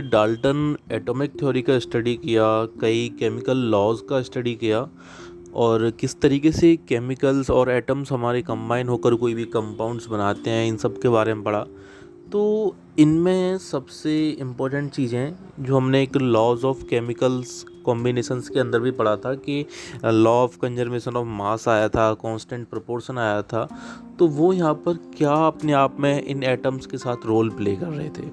Dalton atomic theory का study किया, कई केमिकल लॉज का स्टडी किया और किस तरीके से केमिकल्स और एटम्स हमारे कंबाइन होकर कोई भी कंपाउंड्स बनाते हैं, इन सब के बारे में पढ़ा। तो इनमें सबसे इम्पोर्टेंट चीज़ें जो हमने एक लॉज ऑफ केमिकल्स कॉम्बिनेशंस के अंदर भी पढ़ा था कि law of conservation of mass आया था, कांस्टेंट प्रोपोर्शन आया था, तो वो यहाँ पर क्या अपने आप में इन एटम्स के साथ रोल प्ले कर रहे थे।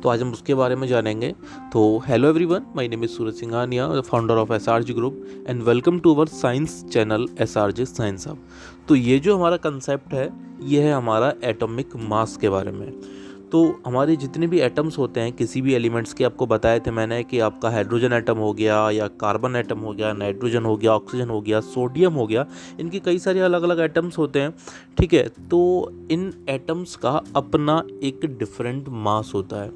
तो आज हम उसके बारे में जानेंगे। तो hello everyone, my name is Suraj Singhania, founder of SRG group and welcome to our science channel SRG science hub. तो ये जो हमारा कंसेप्ट है ये है हमारा एटॉमिक मास के बारे में। तो हमारे जितने भी एटम्स होते हैं किसी भी एलिमेंट्स के, आपको बताए थे मैंने कि आपका हाइड्रोजन एटम हो गया या कार्बन एटम हो गया, नाइट्रोजन हो गया, ऑक्सीजन हो गया, सोडियम हो गया, इनके कई सारे अलग अलग एटम्स होते हैं। ठीक है, तो इन एटम्स का अपना एक डिफरेंट मास होता है।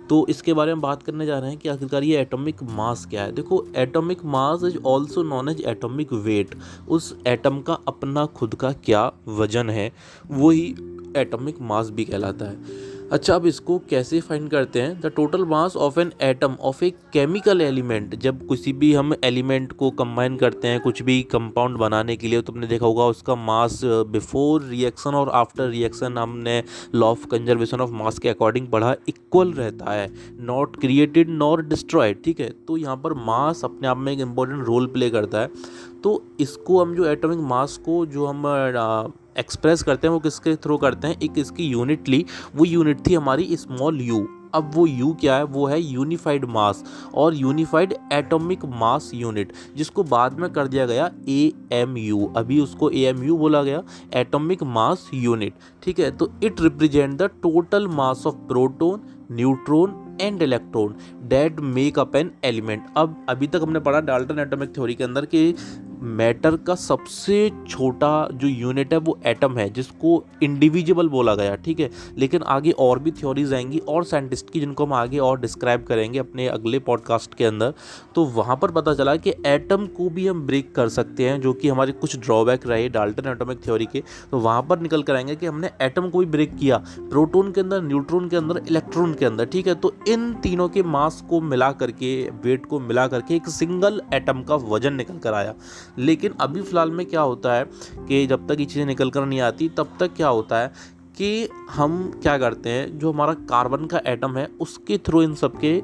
तो इसके बारे में बात करने जा रहे हैं कि आखिरकार ये एटॉमिक मास क्या है। देखो, atomic mass is also known as atomic weight. उस एटम का अपना खुद का क्या वजन है वही एटॉमिक मास भी कहलाता है। अच्छा, अब इसको कैसे फाइंड करते हैं? The total mass of N atom of a chemical element. जब किसी भी हम एलिमेंट को कंबाइन करते हैं कुछ भी कंपाउंड बनाने के लिए, तो तुमने देखा होगा उसका मास बिफोर रिएक्शन और आफ्टर रिएक्शन, हमने law of conservation of mass के अकॉर्डिंग पढ़ा, इक्वल रहता है, नॉट क्रिएटेड नॉर डिस्ट्रॉयड। ठीक है, तो यहाँ पर मास अपने आप में एक इम्पोर्टेंट रोल प्ले करता है। तो इसको हम जो एटॉमिक मास को जो हम एक्सप्रेस करते हैं वो किसके थ्रू करते हैं? एक इसकी यूनिट ली, वो यूनिट थी हमारी स्मॉल यू। अब वो यू क्या है? वो है यूनिफाइड मास और यूनिफाइड एटॉमिक मास यूनिट, जिसको बाद में कर दिया गया AMU। अभी उसको AMU बोला गया, एटॉमिक मास यूनिट। ठीक है, तो it represent the total mass of proton, neutron and electron that make up an element. अब अभी तक हमने पढ़ा डाल्टन एटॉमिक थ्योरी के अंदर कि मैटर का सबसे छोटा जो यूनिट है वो एटम है, जिसको इंडिविजुअल बोला गया। ठीक है, लेकिन आगे और भी थ्योरीज आएंगी और साइंटिस्ट की, जिनको हम आगे और डिस्क्राइब करेंगे अपने अगले पॉडकास्ट के अंदर। तो वहाँ पर पता चला कि एटम को भी हम ब्रेक कर सकते हैं, जो कि हमारे कुछ ड्रॉबैक रहे डाल्टन एटॉमिक थ्योरी के। तो वहाँ पर निकल कर आएंगे कि हमने एटम को भी ब्रेक किया, प्रोटॉन के अंदर, न्यूट्रॉन के अंदर, इलेक्ट्रॉन के अंदर। ठीक है, तो इन तीनों के मास को मिला करके, वेट को मिला करके एक सिंगल एटम का वजन निकल कर आया। लेकिन अभी फ़िलहाल में क्या होता है कि जब तक ये चीज़ें निकल कर नहीं आती तब तक क्या होता है कि हम क्या करते हैं, जो हमारा कार्बन का एटम है उसके थ्रू इन सब के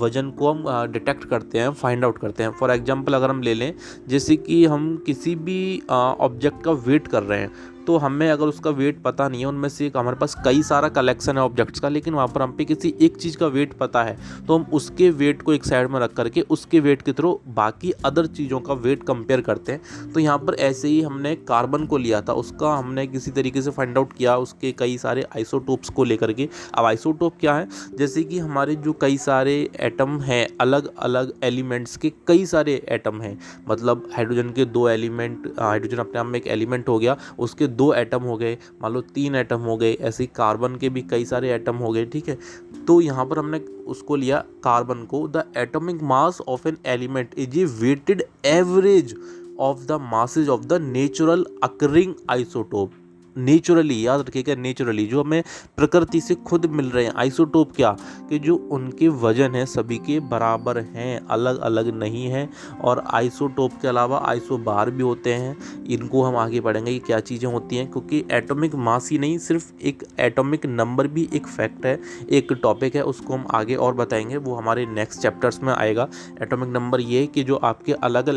वजन को हम डिटेक्ट करते हैं, फाइंड आउट करते हैं। फॉर एग्जांपल अगर हम ले लें, जैसे कि हम किसी भी ऑब्जेक्ट का वेट कर रहे हैं, तो हमें अगर उसका वेट पता नहीं है, उनमें से एक हमारे पास कई सारा कलेक्शन है ऑब्जेक्ट्स का, लेकिन वहाँ पर हम पे किसी एक चीज़ का वेट पता है, तो हम उसके वेट को एक साइड में रख करके उसके वेट के थ्रू बाकी अदर चीज़ों का वेट कंपेयर करते हैं। तो यहाँ पर ऐसे ही हमने कार्बन को लिया था, उसका हमने किसी तरीके से फाइंड आउट किया उसके कई सारे आइसोटोप्स को लेकर के। अब आइसोटोप क्या है? जैसे कि हमारे जो कई सारे एटम हैं, अलग अलग एलिमेंट्स के कई सारे एटम हैं, मतलब हाइड्रोजन के 2 एलिमेंट, हाइड्रोजन अपने आप में एक एलिमेंट हो गया, उसके 2 एटम हो गए, मान लो 3 एटम हो गए, ऐसे ही कार्बन के भी कई सारे एटम हो गए। ठीक है, तो यहाँ पर हमने उसको लिया कार्बन को। The atomic mass of an element is a weighted average of the masses of the natural occurring isotope. Naturally, याद रखिएगा, नेचुरली जो हमें प्रकृति से खुद मिल रहे हैं। आइसोटोप क्या? कि जो उनके वजन है सभी के बराबर हैं, अलग अलग नहीं हैं। और आइसोटोप के अलावा आइसोबार भी होते हैं, इनको हम आगे पढ़ेंगे कि क्या चीज़ें होती हैं, क्योंकि एटॉमिक मास ही नहीं, सिर्फ एक एटॉमिक नंबर भी एक फैक्ट है, एक टॉपिक है, उसको हम आगे और बताएंगे, वो हमारे नेक्स्ट चैप्टर्स में आएगा। एटॉमिक नंबर ये कि जो आपके अलग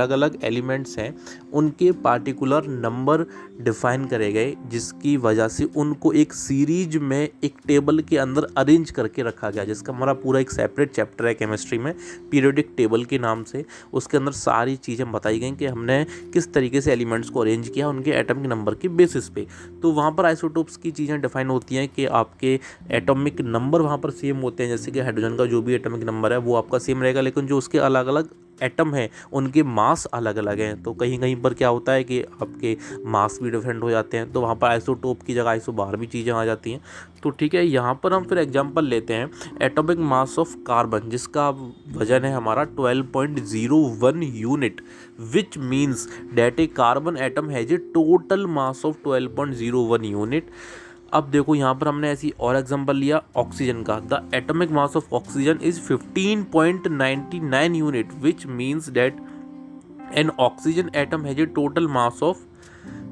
अलग एलिमेंट्स हैं उनके पार्टिकुलर नंबर डिफाइन करें गए, जिसकी वजह से उनको एक सीरीज में एक टेबल के अंदर अरेंज करके रखा गया, जिसका हमारा पूरा एक सेपरेट चैप्टर है केमिस्ट्री में, पीरियोडिक टेबल के नाम से। उसके अंदर सारी चीज़ें बताई गई कि हमने किस तरीके से एलिमेंट्स को अरेंज किया उनके एटॉमिक नंबर के बेसिस पे। तो वहाँ पर आइसोटोप्स की चीज़ें डिफाइन होती हैं कि आपके एटॉमिक नंबर वहाँ पर सेम होते हैं, जैसे कि हाइड्रोजन का जो भी एटॉमिक नंबर है वो आपका सेम रहेगा, लेकिन जो उसके अलग अलग एटम हैं उनके मास अलग अलग हैं। तो कहीं कहीं पर क्या होता है कि आपके मास भी डिफरेंट हो जाते हैं, तो वहाँ पर आइसोटोप की जगह आइसोबार भी चीज़ें आ जाती हैं। तो ठीक है, यहाँ पर हम फिर एग्जांपल लेते हैं एटॉमिक मास ऑफ कार्बन, जिसका वजन है हमारा 12.01 unit, which means that a carbon atom has a total mass of 12.01 unit अब देखो यहाँ पर हमने ऐसी और एग्जांपल लिया ऑक्सीजन का। The atomic mass of oxygen is 15.99 unit which means that N oxygen atom has a total mass of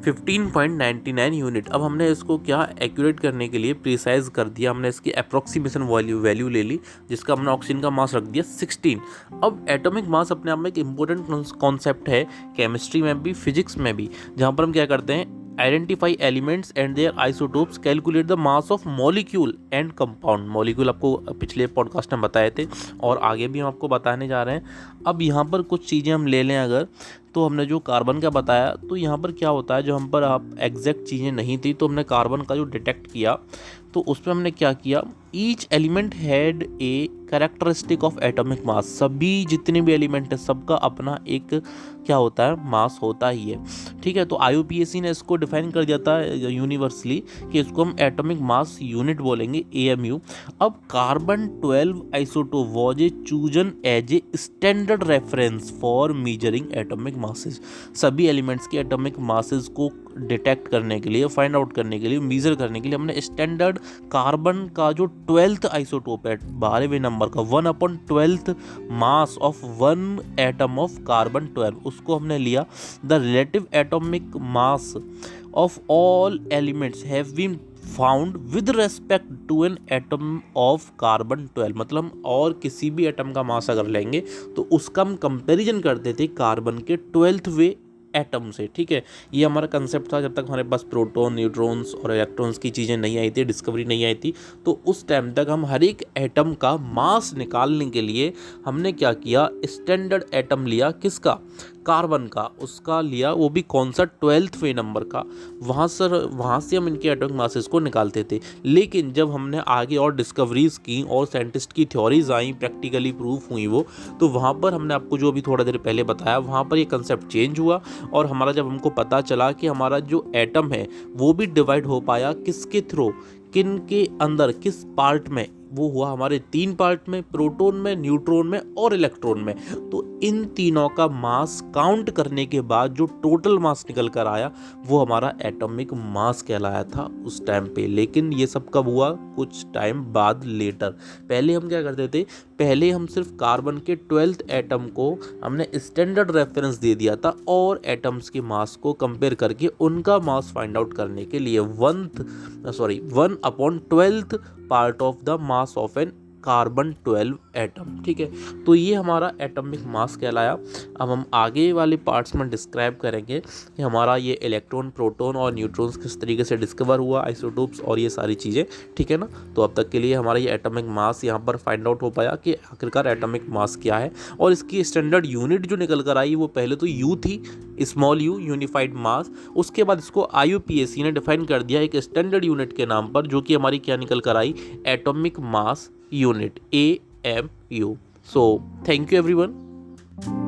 15.99 unit. अब हमने इसको क्या एक्यूरेट करने के लिए प्रिसाइज कर दिया, हमने इसकी अप्रोक्सीमेशन वैल्यू ले ली, जिसका हमने ऑक्सीजन का मास रख दिया 16। अब एटॉमिक मास अपने आप में एक इम्पोर्टेंट कॉन्सेप्ट है केमिस्ट्री में भी फिजिक्स में भी, जहाँ पर हम क्या करते हैं, identify elements and their isotopes, calculate the mass of molecule and compound. Molecule आपको पिछले पॉडकास्ट में बताए थे और आगे भी हम आपको बताने जा रहे हैं। अब यहाँ पर कुछ चीज़ें हम ले लें अगर, तो हमने जो कार्बन का बताया, तो यहाँ पर क्या होता है, जो हम पर आप एग्जैक्ट चीज़ें नहीं थी, तो हमने कार्बन का जो डिटेक्ट किया, तो उस पर हमने क्या किया, each element had a characteristic of atomic mass. सभी जितने भी एलिमेंट है सबका अपना एक क्या होता है, मास होता ही है, ठीक है। तो IUPAC ने इसको डिफाइन कर दिया था यूनिवर्सली कि इसको हम एटॉमिक मास यूनिट बोलेंगे, AMU। अब carbon 12 isotope was a chosen as a standard reference for measuring atomic masses. सभी एलिमेंट्स के एटॉमिक मासेस को डिटेक्ट करने के लिए, फाइंड आउट करने के लिए, मेजर करने के लिए हमने स्टैंडर्ड कार्बन का जो 12th आइसोटोप है, 12वें नंबर का, 1/12th mass of 1 atom of carbon 12, उसको हमने लिया। The relative atomic mass of all elements have been found with respect to an atom of carbon 12। मतलब हम और किसी भी एटम का मास अगर लेंगे तो उसका हम कंपैरिजन करते थे कार्बन के 12वें एटम से, ठीक है। ये हमारा कंसेप्ट था जब तक हमारे पास प्रोटॉन, न्यूट्रॉन्स और इलेक्ट्रॉन्स की चीज़ें नहीं आई थी, डिस्कवरी नहीं आई थी। तो उस टाइम तक हम हर एक एटम का मास निकालने के लिए हमने क्या किया, स्टैंडर्ड एटम लिया, किसका, कार्बन का, उसका लिया, वो भी कौन सा, 12वें नंबर का। वहाँ से हम इनके एटॉमिक मासेस को निकालते थे। लेकिन जब हमने आगे और डिस्कवरीज की और साइंटिस्ट की थ्योरीज आई, प्रैक्टिकली प्रूफ हुई वो, तो वहाँ पर हमने आपको जो अभी थोड़ा देर पहले बताया, वहाँ पर ये कंसेप्ट चेंज हुआ और हमारा जब हमको पता चला कि हमारा जो एटम है वो भी डिवाइड हो पाया, किसके थ्रू, किन के अंदर, किस पार्ट में, वो हुआ हमारे 3 पार्ट में, प्रोटॉन में, न्यूट्रॉन में और इलेक्ट्रॉन में। तो इन तीनों का मास काउंट करने के बाद जो टोटल मास निकल कर आया वो हमारा एटॉमिक मास कहलाया था उस टाइम पे। लेकिन ये सब कब हुआ, कुछ टाइम बाद, लेटर। पहले हम क्या करते थे, पहले हम सिर्फ कार्बन के 12th एटम को हमने स्टैंडर्ड रेफरेंस दे दिया था और एटम्स के मास को कंपेयर करके उनका मास फाइंड आउट करने के लिए 1/12th part of the mass of an carbon 12 atom, ठीक है। तो ये हमारा एटॉमिक मास कहलाया। अब हम आगे वाले पार्ट्स में डिस्क्राइब करेंगे कि हमारा ये इलेक्ट्रॉन, प्रोटॉन और न्यूट्रॉन्स किस तरीके से डिस्कवर हुआ, आइसोटोप्स और ये सारी चीज़ें, ठीक है ना। तो अब तक के लिए हमारा ये एटॉमिक मास यहाँ पर फाइंड आउट हो पाया कि आखिरकार एटॉमिक मास क्या है। और इसकी स्टैंडर्ड यूनिट जो निकल कर आई वो पहले तो यू थी, स्मॉल यू, यूनिफाइड मास। उसके बाद इसको IUPAC ने डिफाइन कर दिया एक स्टैंडर्ड यूनिट के नाम पर, जो कि हमारी क्या निकल कर आई, atomic mass unit, AMU। So thank you everyone.